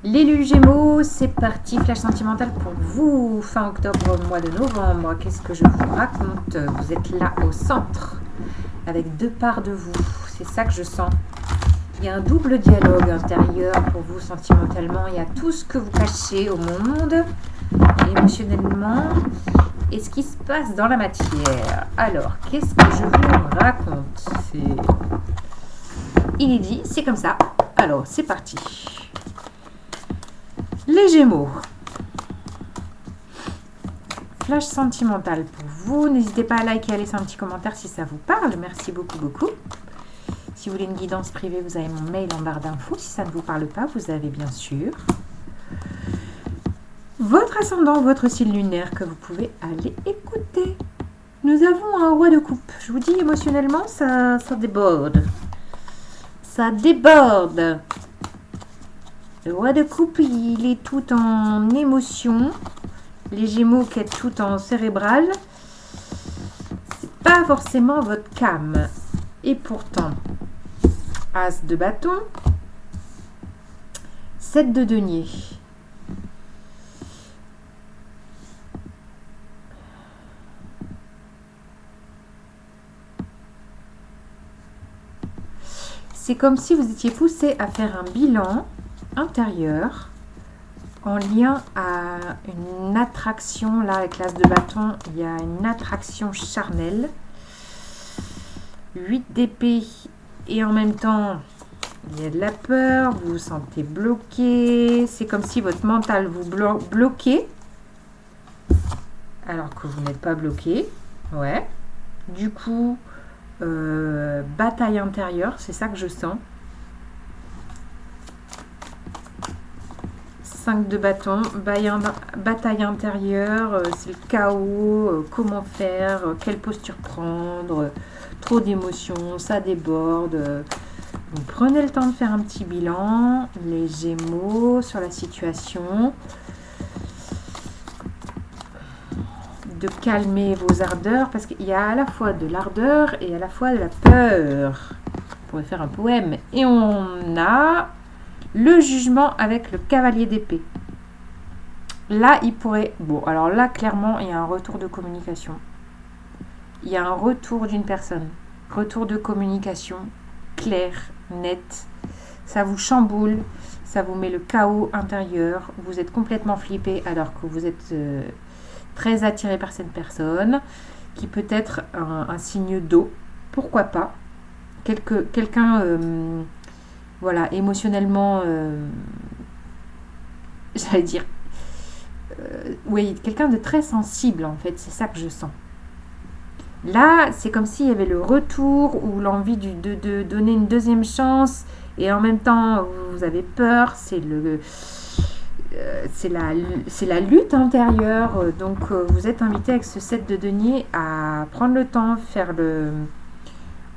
Les Gémeaux, c'est parti, flash sentimental pour vous, fin octobre, mois de novembre. Qu'est-ce que je vous raconte? Vous êtes là au centre, avec deux parts de vous, c'est ça que je sens. Il y a un double dialogue intérieur pour vous sentimentalement, il y a tout ce que vous cachez au monde, émotionnellement, et ce qui se passe dans la matière. Alors, qu'est-ce que je vous raconte? C'est inédit, c'est comme ça. Alors, c'est parti. Les Gémeaux. Flash sentimental pour vous. N'hésitez pas à liker et à laisser un petit commentaire si ça vous parle. Merci beaucoup, beaucoup. Si vous voulez une guidance privée, vous avez mon mail en barre d'infos. Si ça ne vous parle pas, vous avez bien sûr votre ascendant, votre signe lunaire que vous pouvez aller écouter. Nous avons un roi de coupe. Je vous dis, émotionnellement, ça déborde. Ça déborde. Le roi de coupe, il est tout en émotion. Les Gémeaux qui est tout en cérébral. C'est pas forcément votre cam. Et pourtant, As de bâton, 7 de denier. C'est comme si vous étiez poussé à faire un bilan intérieur en lien à une attraction. Là, avec l'as de bâton, il y a une attraction charnelle. 8 d'épée et en même temps, il y a de la peur, vous vous sentez bloqué. C'est comme si votre mental vous bloquait alors que vous n'êtes pas bloqué. Ouais. Du coup, bataille intérieure, c'est ça que je sens. 5 de bâton, bataille intérieure, c'est le chaos, comment faire, quelle posture prendre, trop d'émotions, ça déborde. Vous prenez le temps de faire un petit bilan, les Gémeaux, sur la situation. De calmer vos ardeurs, parce qu'il y a à la fois de l'ardeur et à la fois de la peur. On pourrait faire un poème. Et on a le jugement avec le cavalier d'épée. Là, il pourrait... Bon, alors là, clairement, il y a un retour de communication. Il y a un retour d'une personne. Retour de communication clair, net. Ça vous chamboule, ça vous met le chaos intérieur. Vous êtes complètement flippé alors que vous êtes... très attiré par cette personne, qui peut être un signe d'eau, pourquoi pas, quelqu'un, voilà, émotionnellement, j'allais dire, oui, quelqu'un de très sensible, en fait, c'est ça que je sens. Là, c'est comme s'il y avait le retour ou l'envie de donner une deuxième chance, et en même temps, vous avez peur, c'est la lutte intérieure. Donc vous êtes invité avec ce 7 de denier à prendre le temps, faire le...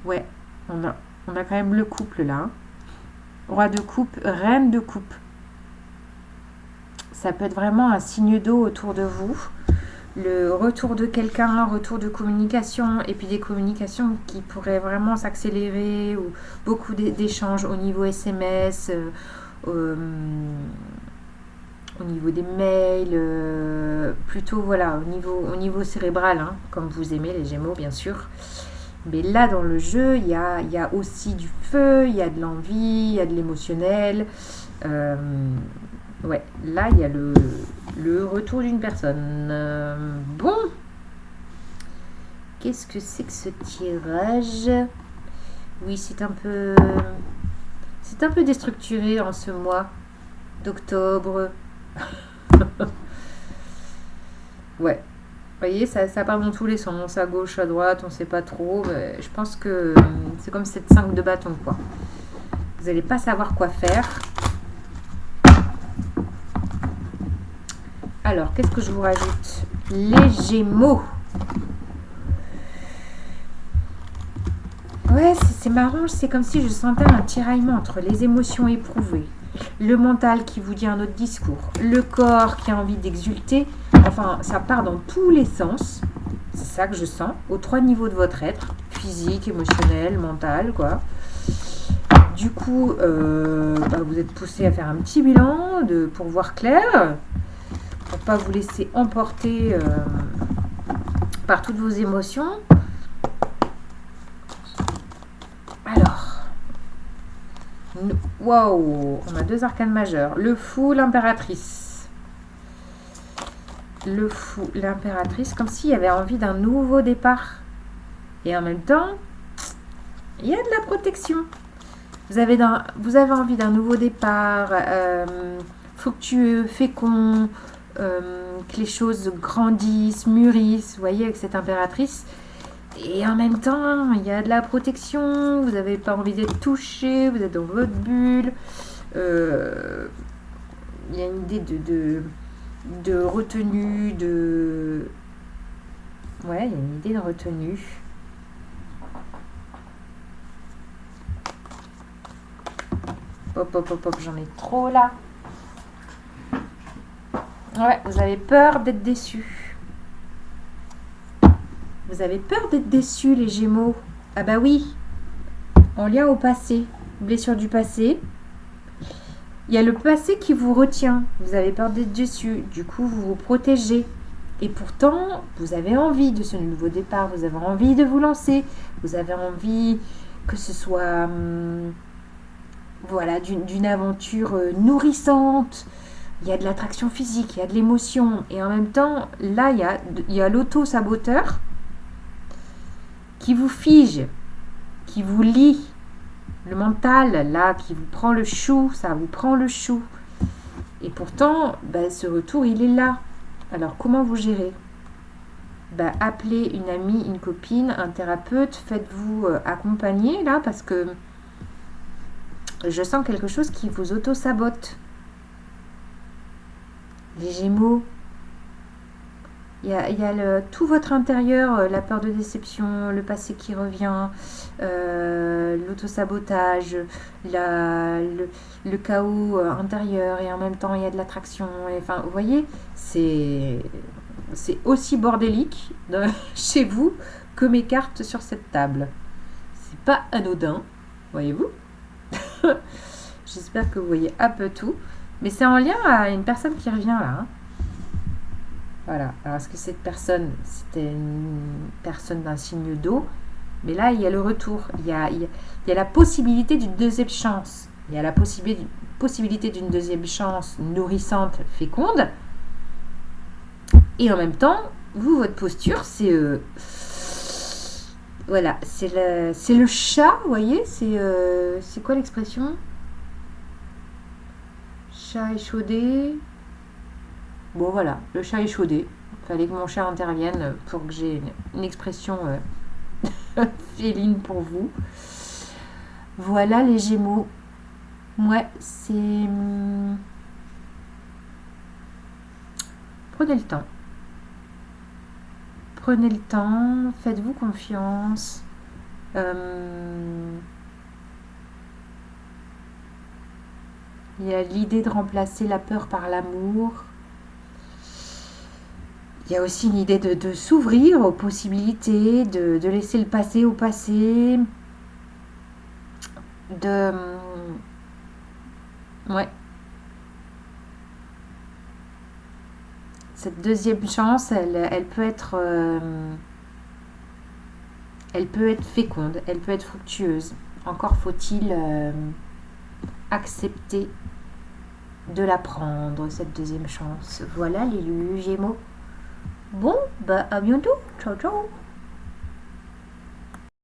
Ouais, on a quand même le couple là. Roi de coupe, reine de coupe. Ça peut être vraiment un signe d'eau autour de vous. Le retour de quelqu'un, retour de communication, et puis des communications qui pourraient vraiment s'accélérer, ou beaucoup d'échanges au niveau SMS, au niveau des mails, plutôt voilà, au niveau cérébral, hein, comme vous aimez les Gémeaux bien sûr. Mais là dans le jeu, il y a aussi du feu, il y a de l'envie, il y a de l'émotionnel. Ouais, là il y a le retour d'une personne. Bon, qu'est-ce que c'est que ce tirage? Oui, c'est un peu déstructuré en ce mois d'octobre. Ouais, vous voyez, ça part dans tous les sens, à gauche, à droite, on ne sait pas trop. Mais je pense que c'est comme cette 5 de bâton, quoi. Vous n'allez pas savoir quoi faire. Alors, qu'est-ce que je vous rajoute? Les Gémeaux. Ouais, c'est marrant, c'est comme si je sentais un tiraillement entre les émotions éprouvées, le mental qui vous dit un autre discours, le corps qui a envie d'exulter. Enfin, ça part dans tous les sens. C'est ça que je sens, aux 3 niveaux de votre être, physique, émotionnel, mental, quoi. Du coup, vous êtes poussé à faire un petit bilan pour voir clair, pour pas vous laisser emporter par toutes vos émotions. Alors, waouh, on a 2 arcanes majeurs. Le fou, l'impératrice. Le fou, l'impératrice, comme s'il y avait envie d'un nouveau départ. Et en même temps, il y a de la protection. Vous avez envie d'un nouveau départ, fructueux, fécond, que les choses grandissent, mûrissent, vous voyez, avec cette impératrice. Et en même temps, il y a de la protection, vous n'avez pas envie d'être touché, vous êtes dans votre bulle. Il y a une idée de retenue, Ouais, il y a une idée de retenue. Hop, j'en ai trop là. Ouais, vous avez peur d'être déçu. Vous avez peur d'être déçu, les Gémeaux. Ah bah oui, en lien au passé, blessure du passé. Il y a le passé qui vous retient. Vous avez peur d'être déçu, du coup vous vous protégez. Et pourtant, vous avez envie de ce nouveau départ, vous avez envie de vous lancer, vous avez envie que ce soit voilà, d'une aventure nourrissante. Il y a de l'attraction physique, il y a de l'émotion. Et en même temps, là, il y a l'auto-saboteur qui vous fige, qui vous lie. Le mental, là, qui vous prend le chou, ça vous prend le chou. Et pourtant, ce retour, il est là. Alors, comment vous gérez ? Appelez une amie, une copine, un thérapeute, faites-vous accompagner, là, parce que je sens quelque chose qui vous auto-sabote. Les Gémeaux, il y a tout votre intérieur, la peur de déception, le passé qui revient, l'auto-sabotage, le chaos intérieur, et en même temps il y a de l'attraction. Enfin, vous voyez, c'est aussi bordélique chez vous que mes cartes sur cette table. C'est pas anodin, voyez-vous. J'espère que vous voyez un peu tout. Mais c'est en lien à une personne qui revient là. Hein. Voilà. Alors, est-ce que cette personne, c'était une personne d'un signe d'eau ? Mais là, il y a le retour. Il y a la possibilité d'une deuxième chance. Il y a la possibilité d'une deuxième chance nourrissante, féconde. Et en même temps, vous, votre posture, c'est... voilà. C'est le chat, vous voyez ? C'est quoi l'expression ? Chat échaudé. Bon voilà, le chat échaudé. Il fallait que mon chat intervienne pour que j'ai une expression féline pour vous. Voilà les Gémeaux. Ouais, c'est... Prenez le temps. Prenez le temps, faites-vous confiance. Il y a l'idée de remplacer la peur par l'amour. Il y a aussi une idée de s'ouvrir aux possibilités, de laisser le passé au passé. Ouais. Cette deuxième chance, elle peut être... elle peut être féconde, elle peut être fructueuse. Encore faut-il accepter de la prendre, cette deuxième chance. Voilà les Gémeaux. Bon, à bientôt. Ciao, ciao.